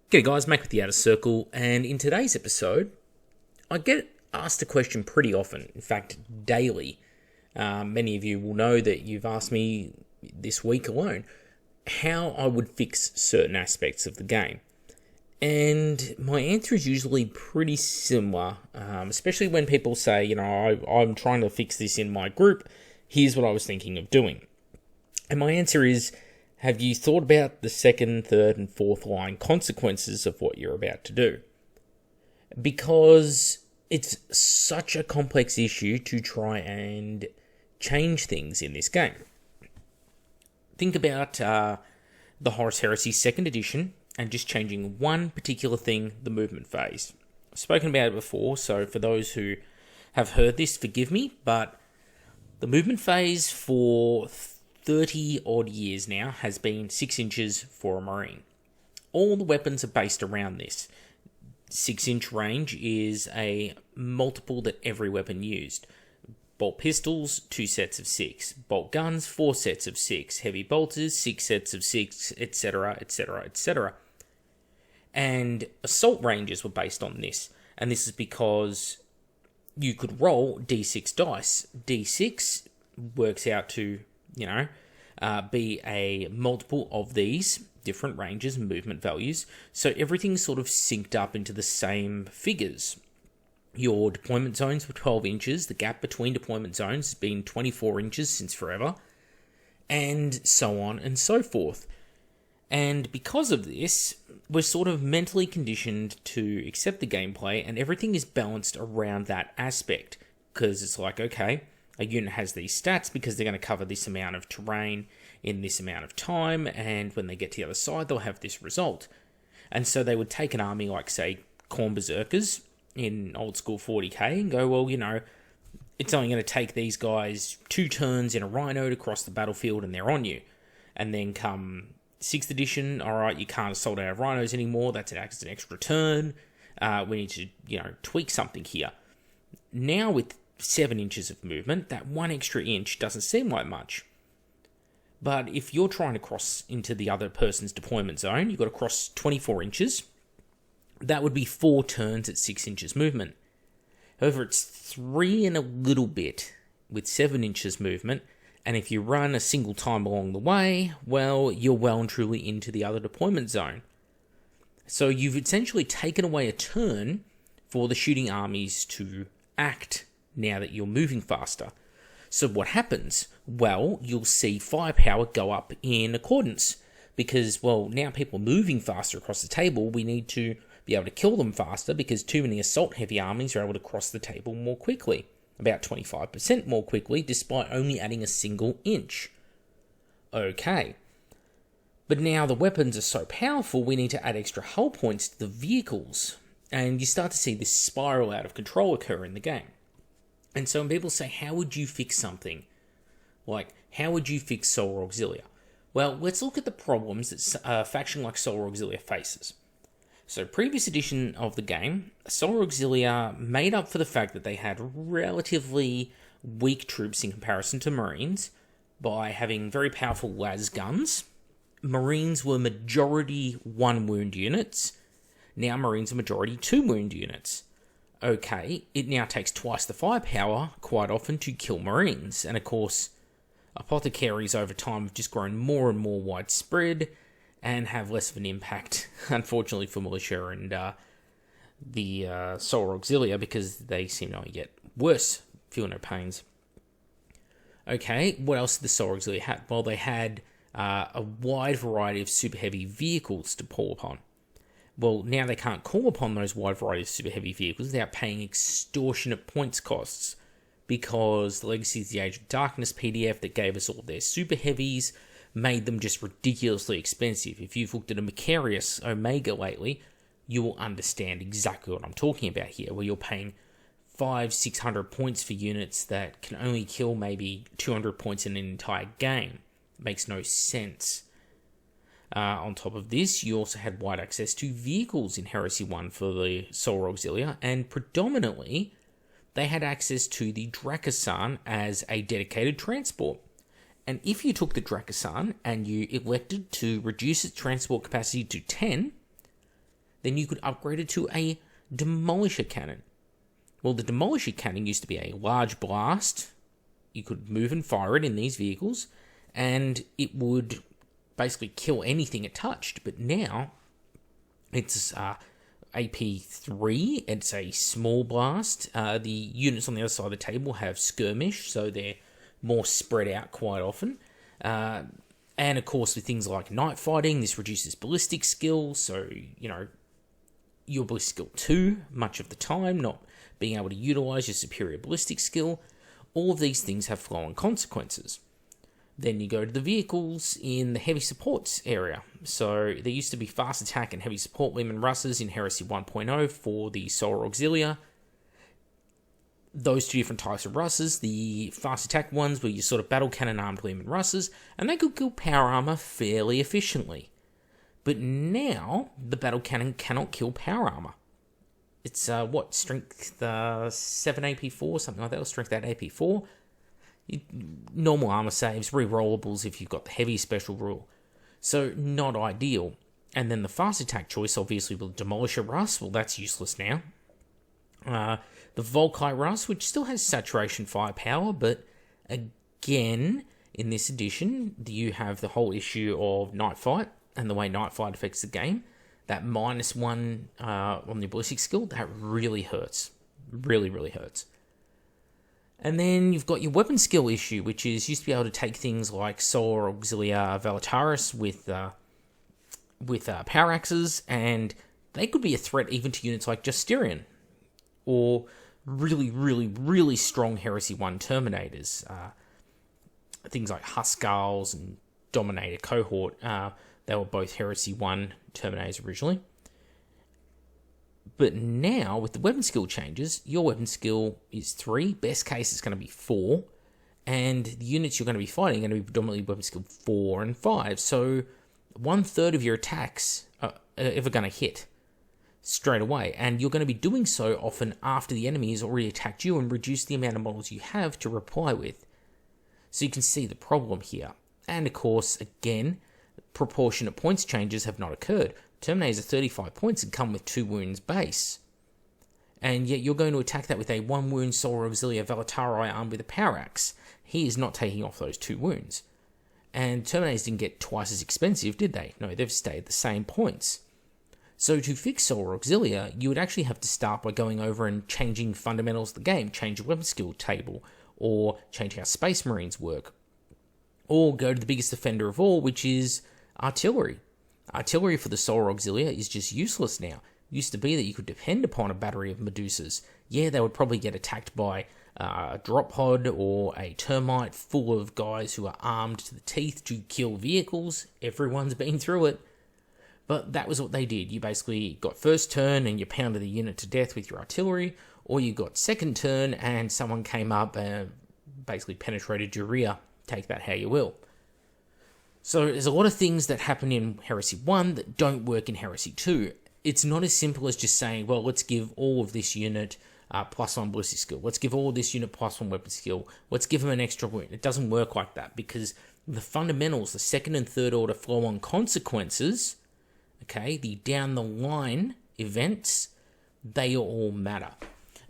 G'day guys, Mac with the Outer Circle, and in today's episode, I get asked a question pretty often, in fact, daily. Many of you will know that you've asked me this week alone how I would fix certain aspects of the game. And my answer is usually pretty similar, especially when people say, I'm trying to fix this in my group, here's what I was thinking of doing. And my answer is, have you thought about the second, third, and fourth line consequences of what you're about to do? Because it's such a complex issue to try and change things in this game. Think about the Horus Heresy 2nd edition and just changing one particular thing, the movement phase. I've spoken about it before, so for those who have heard this, forgive me, but the movement phase for 30 odd years now has been 6 inches for a Marine. All the weapons are based around this. 6-inch range is a multiple that every weapon used. Bolt pistols, 2 sets of 6. Bolt guns, 4 sets of 6. Heavy bolters, 6 sets of 6, etc., etc., etc. And assault ranges were based on this. And this is because you could roll d6 dice. d6 works out to be a multiple of these different ranges and movement values. So everything's sort of synced up into the same figures. Your deployment zones were 12 inches. The gap between deployment zones has been 24 inches since forever. And so on and so forth. And because of this, we're sort of mentally conditioned to accept the gameplay, and everything is balanced around that aspect. Because it's like, okay, a unit has these stats because they're going to cover this amount of terrain in this amount of time, and when they get to the other side, they'll have this result. And so they would take an army like, say, Khorne Berserkers in old school 40k and go, well, it's only going to take these guys 2 turns in a Rhino to cross the battlefield and they're on you. And then come 6th edition, alright, you can't assault out of Rhinos anymore, that's an extra turn. We need to, tweak something here. Now with 7 inches of movement, that 1 extra inch doesn't seem like much. But if you're trying to cross into the other person's deployment zone, you've got to cross 24 inches. That would be 4 turns at 6 inches movement. However, it's 3 and a little bit with 7 inches movement, and if you run a single time along the way, well, you're well and truly into the other deployment zone. So you've essentially taken away a turn for the shooting armies to act now that you're moving faster. So what happens? Well, you'll see firepower go up in accordance. Because, well, now people are moving faster across the table, we need to be able to kill them faster because too many assault-heavy armies are able to cross the table more quickly. About 25% more quickly, despite only adding a single inch. Okay. But now the weapons are so powerful, we need to add extra hull points to the vehicles. And you start to see this spiral out of control occur in the game. And so when people say, how would you fix something? Like, how would you fix Solar Auxilia? Well, let's look at the problems that a faction like Solar Auxilia faces. So, previous edition of the game, Solar Auxilia made up for the fact that they had relatively weak troops in comparison to Marines by having very powerful las guns. Marines were majority 1 wound units. Now Marines are majority 2 wound units. Okay, it now takes twice the firepower, quite often, to kill Marines. And of course, apothecaries over time have just grown more and more widespread and have less of an impact, unfortunately, for militia and the Solar Auxilia, because they seem to only get worse, feel no pains. Okay, what else did the Solar Auxilia have? Well, they had a wide variety of super heavy vehicles to pull upon. Well, now they can't call upon those wide variety of super heavy vehicles without paying extortionate points costs, because the Legacy of the Age of Darkness PDF that gave us all their super heavies made them just ridiculously expensive. If you've looked at a Macarius Omega lately, you will understand exactly what I'm talking about here, where you're paying 500-600 points for units that can only kill maybe 200 points in an entire game. It makes no sense. On top of this, you also had wide access to vehicles in Heresy 1 for the Solar Auxilia, and predominantly, they had access to the Drakassan as a dedicated transport. And if you took the Drakassan and you elected to reduce its transport capacity to 10, then you could upgrade it to a Demolisher Cannon. Well, the Demolisher Cannon used to be a large blast. You could move and fire it in these vehicles, and it would basically kill anything it touched. But now, it's AP3. It's a small blast. The units on the other side of the table have skirmish, so they're more spread out quite often. And of course, with things like night fighting, this reduces ballistic skill, so, your ballistic skill 2 much of the time, not being able to utilize your superior ballistic skill. All of these things have flow-on consequences. Then you go to the vehicles in the heavy supports area. So there used to be fast attack and heavy support Leman Russes in Heresy 1.0 for the Solar Auxilia. Those two different types of Russes, the fast attack ones were your sort of battle cannon armed Leman Russes, and they could kill power armor fairly efficiently. But now, the battle cannon cannot kill power armor. It's, strength 7 AP4, something like that, or strength 8 AP4. Normal armor saves, re-rollables if you've got the heavy special rule. So, not ideal. And then the fast attack choice, obviously, will Demolisher Russ. Well, that's useless now. The Volkite Russ, which still has saturation firepower, but again, in this edition, you have the whole issue of Night Fight and the way Night Fight affects the game. That -1 on the ballistic skill, that really hurts. Really, really hurts. And then you've got your weapon skill issue, which is used to be able to take things like Solar Auxilia Valataris with power axes, and they could be a threat even to units like Justinian, or really, really, really strong Heresy 1 Terminators. Things like Huskals and Dominator Cohort. They were both Heresy 1 Terminators originally. But now, with the weapon skill changes, your weapon skill is 3. Best case, it's going to be 4. And the units you're going to be fighting are going to be predominantly weapon skill 4 and 5. So, 1/3 of your attacks are ever going to hit straight away. And you're going to be doing so often after the enemy has already attacked you and reduced the amount of models you have to reply with. So you can see the problem here. And of course, again, proportionate points changes have not occurred. Terminators are 35 points and come with 2 wounds base. And yet you're going to attack that with a 1 wound Solar Auxilia Valatari armed with a power axe. He is not taking off those 2 wounds. And Terminators didn't get twice as expensive, did they? No, they've stayed the same points. So to fix Solar Auxilia, you would actually have to start by going over and changing fundamentals of the game, change your weapon skill table, or change how Space Marines work. Or go to the biggest offender of all, which is artillery. Artillery for the Solar Auxilia is just useless now. It used to be that you could depend upon a battery of Medusas. Yeah, they would probably get attacked by a drop pod or a termite full of guys who are armed to the teeth to kill vehicles. Everyone's been through it. But that was what they did. You basically got first turn and you pounded the unit to death with your artillery, or you got second turn and someone came up and basically penetrated your rear. Take that how you will. So there's a lot of things that happen in Heresy 1 that don't work in Heresy 2. It's not as simple as just saying, well, let's give all of this unit +1 ballistic skill. Let's give all of this unit +1 weapon skill. Let's give them an extra wound. It doesn't work like that because the fundamentals, the second and third order flow-on consequences, okay, the down-the-line events, they all matter.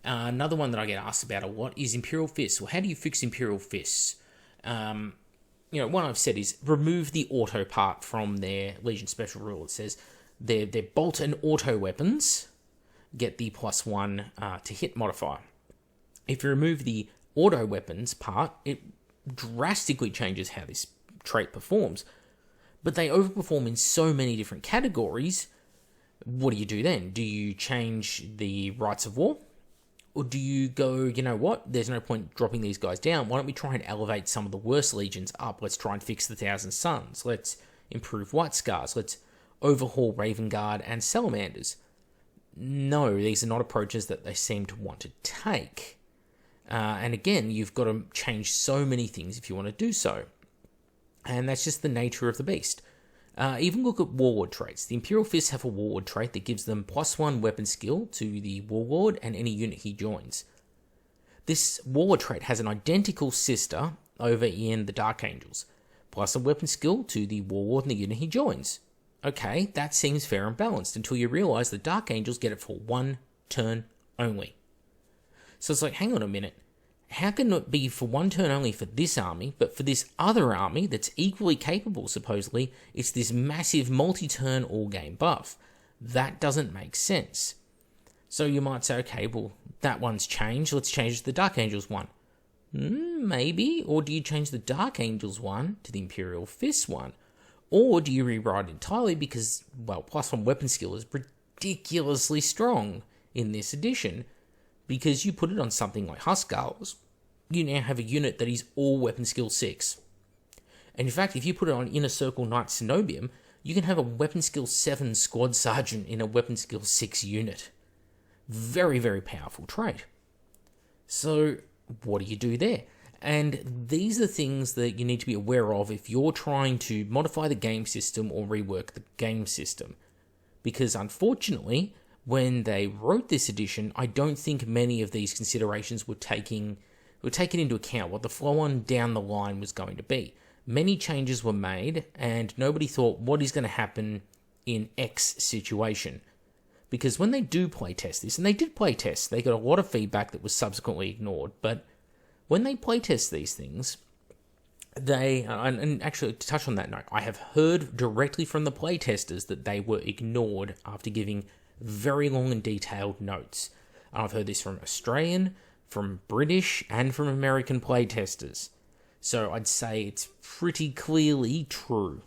Another one that I get asked about a lot is Imperial Fists. Well, how do you fix Imperial Fists? One I've said is remove the auto part from their Legion Special rule. It says their bolt and auto weapons get the +1 to hit modifier. If you remove the auto weapons part, it drastically changes how this trait performs. But they overperform in so many different categories. What do you do then? Do you change the Rites of War? Or do you go, you know what, there's no point dropping these guys down. Why don't we try and elevate some of the worst legions up? Let's try and fix the Thousand Suns. Let's improve White Scars. Let's overhaul Raven Guard and Salamanders. No, these are not approaches that they seem to want to take. And again, you've got to change so many things if you want to do so. And that's just the nature of the beast. Even look at Warlord traits. The Imperial Fists have a Warlord trait that gives them +1 weapon skill to the Warlord and any unit he joins. This Warlord trait has an identical sister over in the Dark Angels, +1 weapon skill to the Warlord and the unit he joins. Okay, that seems fair and balanced until you realize the Dark Angels get it for 1 turn only. So it's like, hang on a minute. How can it be for 1 turn only for this army, but for this other army that's equally capable, supposedly, it's this massive multi-turn all-game buff? That doesn't make sense. So you might say, okay, well, that one's changed. Let's change it to the Dark Angels one. Maybe. Or do you change the Dark Angels one to the Imperial Fist one? Or do you rewrite it entirely because, well, +1 weapon skill is ridiculously strong in this edition, because you put it on something like Huskarls, you now have a unit that is all weapon skill 6. And in fact, if you put it on Inner Circle Knight Cenobium, you can have a weapon skill 7 squad sergeant in a weapon skill 6 unit. Very, very powerful trait. So what do you do there? And these are things that you need to be aware of if you're trying to modify the game system or rework the game system. Because unfortunately, when they wrote this edition, I don't think many of these considerations were taken into account what the flow on down the line was going to be. Many changes were made, and nobody thought, what is going to happen in X situation? Because when they do playtest this, and they did playtest, they got a lot of feedback that was subsequently ignored, but when they playtest these things, and actually to touch on that note, I have heard directly from the playtesters that they were ignored after giving very long and detailed notes. And I've heard this from Australian, from British, and from American playtesters. So I'd say it's pretty clearly true.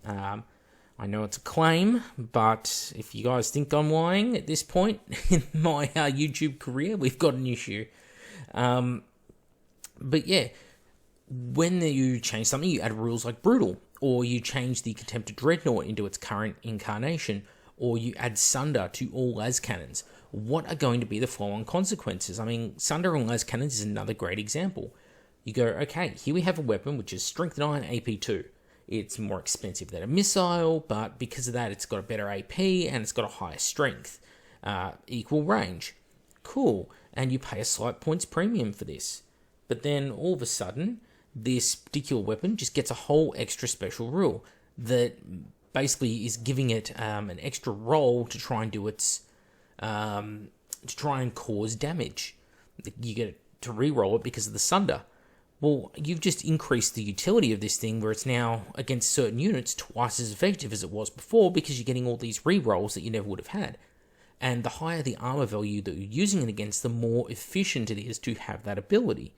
I know it's a claim, but if you guys think I'm lying at this point in my YouTube career, we've got an issue. But yeah, when you change something, you add rules like Brutal, or you change the Contemptor Dreadnought into its current incarnation, or you add Sunder to all las cannons. What are going to be the flow-on consequences? I mean, Sunder on las cannons is another great example. You go, okay, here we have a weapon which is Strength 9 AP2. It's more expensive than a missile, but because of that, it's got a better AP and it's got a higher strength. Equal range. Cool. And you pay a slight points premium for this. But then all of a sudden, this particular weapon just gets a whole extra special rule that basically is giving it an extra roll to try and do its to try and cause damage. You get to re-roll it because of the Sunder. Well, you've just increased the utility of this thing where it's now against certain units twice as effective as it was before because you're getting all these re-rolls that you never would have had. And the higher the armor value that you're using it against, the more efficient it is to have that ability.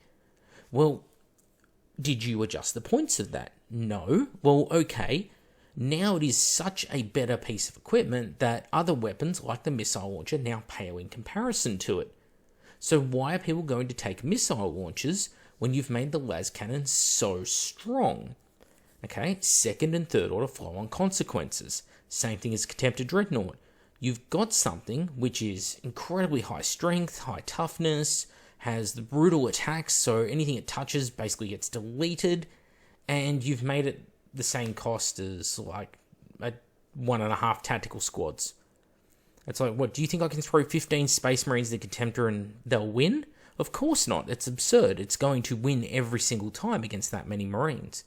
Well, did you adjust the points of that? No. Well, okay. Now it is such a better piece of equipment that other weapons like the missile launcher now pale in comparison to it. So why are people going to take missile launchers when you've made the las cannon so strong? Okay, second and third order flow-on consequences. Same thing as Contemptor Dreadnought. You've got something which is incredibly high strength, high toughness, has the brutal attacks, so anything it touches basically gets deleted, and you've made it the same cost as like 1.5 tactical squads. It's like, what, do you think I can throw 15 Space Marines at Contemptor and they'll win? Of course not. It's absurd. It's going to win every single time against that many Marines.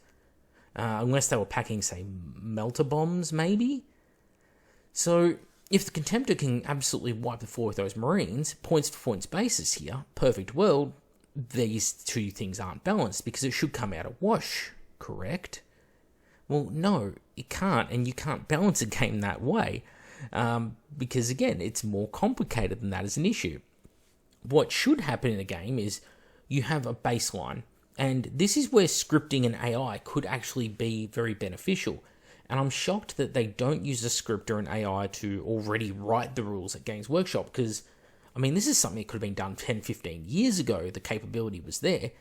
Unless they were packing, say, melter bombs, maybe? So, if the Contemptor can absolutely wipe the floor with those Marines, points for points basis here, perfect world, these two things aren't balanced because it should come out a wash, correct? Well, no, it can't, and you can't balance a game that way. Because again, it's more complicated than that as an issue. What should happen in a game is you have a baseline, and this is where scripting and AI could actually be very beneficial. And I'm shocked that they don't use a script or an AI to already write the rules at Games Workshop, because, I mean, this is something that could have been done 10, 15 years ago. The capability was there,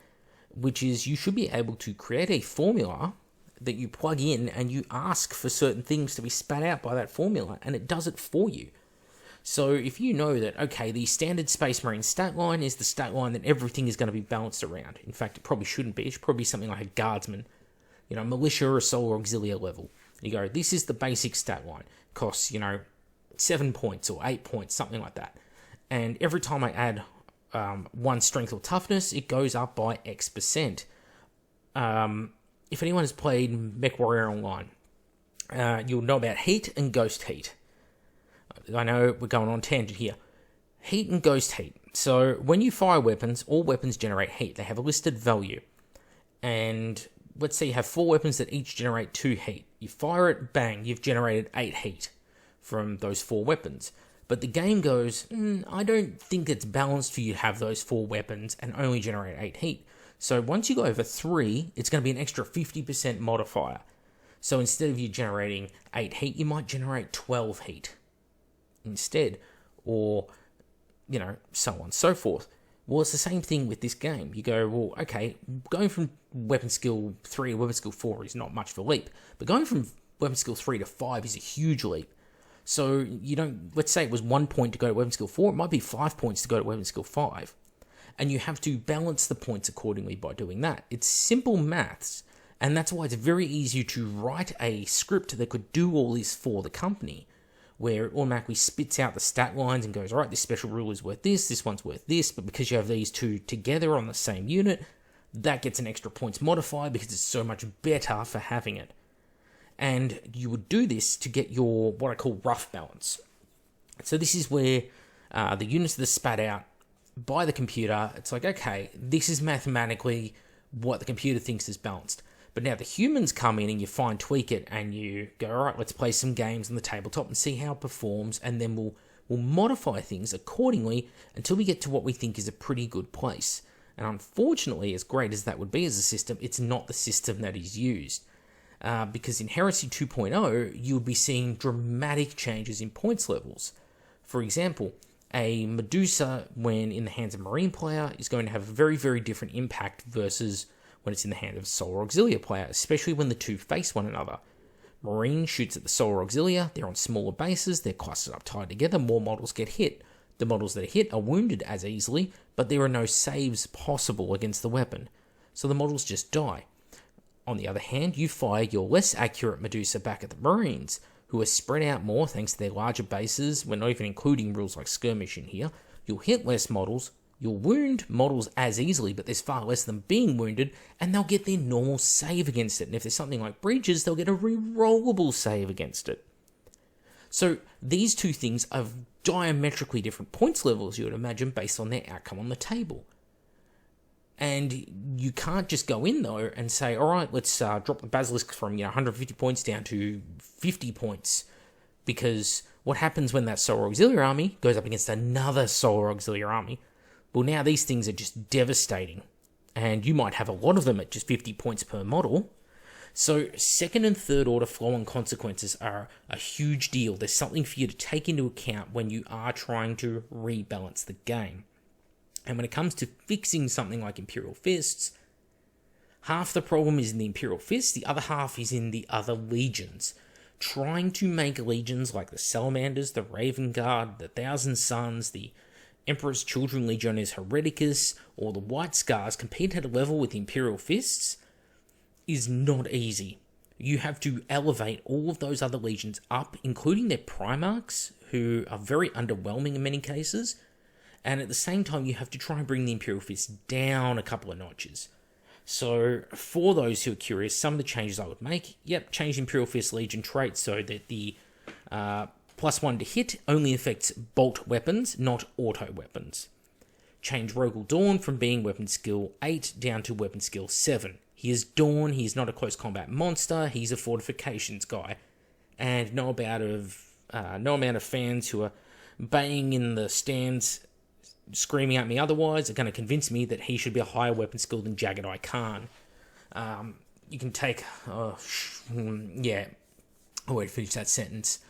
which is you should be able to create a formula that you plug in and you ask for certain things to be spat out by that formula, and it does it for you. So if you know that, okay, the standard Space Marine stat line is the stat line that everything is going to be balanced around. In fact, it probably shouldn't be. It should probably be something like a Guardsman, militia or solar auxiliary level. You go, this is the basic stat line. Costs, 7 points or 8 points, something like that. And every time I add 1 strength or toughness, it goes up by X%. If anyone has played MechWarrior Online, you'll know about heat and ghost heat. I know we're going on tangent here. Heat and ghost heat. So when you fire weapons, all weapons generate heat. They have a listed value. And let's say you have 4 weapons that each generate 2 heat. You fire it, bang, you've generated 8 heat from those 4 weapons. But the game goes, I don't think it's balanced for you to have those 4 weapons and only generate 8 heat. So once you go over 3, it's going to be an extra 50% modifier. So instead of you generating 8 heat, you might generate 12 heat instead. Or, so on and so forth. Well, it's the same thing with this game. You go, well, okay, going from weapon skill 3 to weapon skill 4 is not much of a leap. But going from weapon skill 3 to 5 is a huge leap. So let's say it was 1 point to go to weapon skill 4, it might be 5 points to go to weapon skill 5. And you have to balance the points accordingly by doing that. It's simple maths, and that's why it's very easy to write a script that could do all this for the company, where it automatically spits out the stat lines and goes, all right, this special rule is worth this one's worth this, but because you have these two together on the same unit, that gets an extra points modifier because it's so much better for having it. And you would do this to get your, what I call rough balance. So this is where the units that are spat out by the computer, it's like, okay, this is mathematically what the computer thinks is balanced. But now the humans come in and you fine tweak it and you go, all right, let's play some games on the tabletop and see how it performs, and then we'll modify things accordingly until we get to what we think is a pretty good place. And unfortunately, as great as that would be as a system, it's not the system that is used. Because in Heresy 2.0, you would be seeing dramatic changes in points levels. For example, a Medusa, when in the hands of a Marine player, is going to have a very, very different impact versus when it's in the hand of a Solar Auxilia player, especially when the two face one another. Marine shoots at the Solar Auxilia, they're on smaller bases, they're clustered up tied together, more models get hit. The models that are hit are wounded as easily, but there are no saves possible against the weapon, so the models just die. On the other hand, you fire your less accurate Medusa back at the Marines, who are spread out more thanks to their larger bases. We're not even including rules like skirmish in here. You'll hit less models, you'll wound models as easily, but there's far less of them being wounded, and they'll get their normal save against it. And if there's something like breaches, they'll get a re-rollable save against it. So these two things are diametrically different points levels, you would imagine, based on their outcome on the table. And you can't just go in, though, and say, all right, let's drop the Basilisk from 150 points down to 50 points. Because what happens when that Solar Auxiliary army goes up against another Solar Auxiliary army? Well, now these things are just devastating. And you might have a lot of them at just 50 points per model. So second and third order flow-on consequences are a huge deal. There's something for you to take into account when you are trying to rebalance the game. And when it comes to fixing something like Imperial Fists, half the problem is in the Imperial Fists, the other half is in the other legions. Trying to make legions like the Salamanders, the Raven Guard, the Thousand Sons, the Emperor's Children Legiones Hereticus, or the White Scars compete at a level with the Imperial Fists is not easy. You have to elevate all of those other legions up, including their Primarchs, who are very underwhelming in many cases. And at the same time, you have to try and bring the Imperial Fist down a couple of notches. So, for those who are curious, some of the changes I would make, change Imperial Fist Legion trait so that the +1 to hit only affects bolt weapons, not auto weapons. Change Rogel Dawn from being weapon skill 8 down to weapon skill 7. He is Dawn, he is not a close combat monster, he's a fortifications guy. And no amount of fans who are baying in the stands screaming at me otherwise are going to convince me that he should be a higher weapon skill than Jagged Eye Khan. You can take... I won't finish that sentence.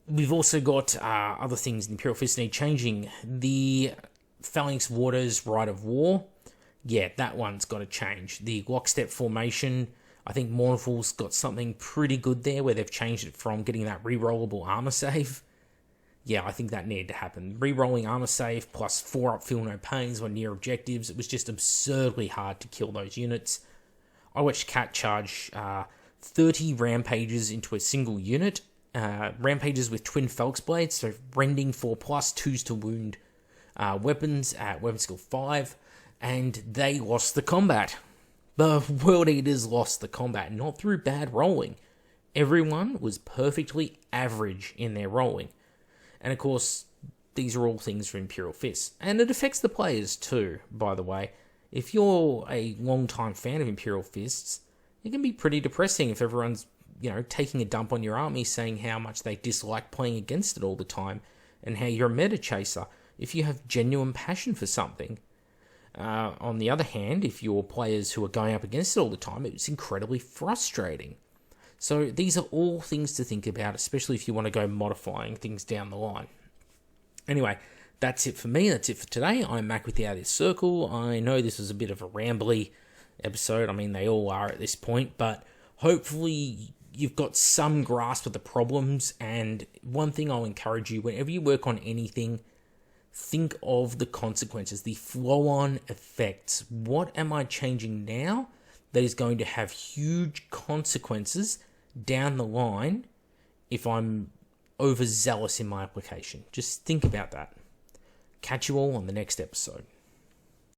We've also got other things in Imperial Fist need changing. The Phalanx Warders Rite of War, that one's got to change. The Lockstep Formation, I think Mournful's got something pretty good there where they've changed it from getting that re-rollable armor save. I think that needed to happen. Re-rolling armor save plus 4 up feel no pains when near objectives. It was just absurdly hard to kill those units. I watched Cat charge 30 rampages into a single unit. Rampages with twin Felx blades, so rending 4+, 2s to wound weapons at weapon skill 5, and they lost the combat. The World Eaters lost the combat, not through bad rolling. Everyone was perfectly average in their rolling. And of course, these are all things for Imperial Fists. And it affects the players too, by the way. If you're a long-time fan of Imperial Fists, it can be pretty depressing if everyone's, taking a dump on your army, saying how much they dislike playing against it all the time, and how you're a meta chaser if you have genuine passion for something. On the other hand, if you're players who are going up against it all the time, it's incredibly frustrating. So these are all things to think about, especially if you want to go modifying things down the line. Anyway, that's it for me. That's it for today. I'm Mac with the Outer Circle. I know this was a bit of a rambly episode. I mean, they all are at this point, but hopefully you've got some grasp of the problems. And one thing I'll encourage you, whenever you work on anything, think of the consequences, the flow-on effects. What am I changing now that is going to have huge consequences down the line if I'm overzealous in my application? Just think about that. Catch you all on the next episode.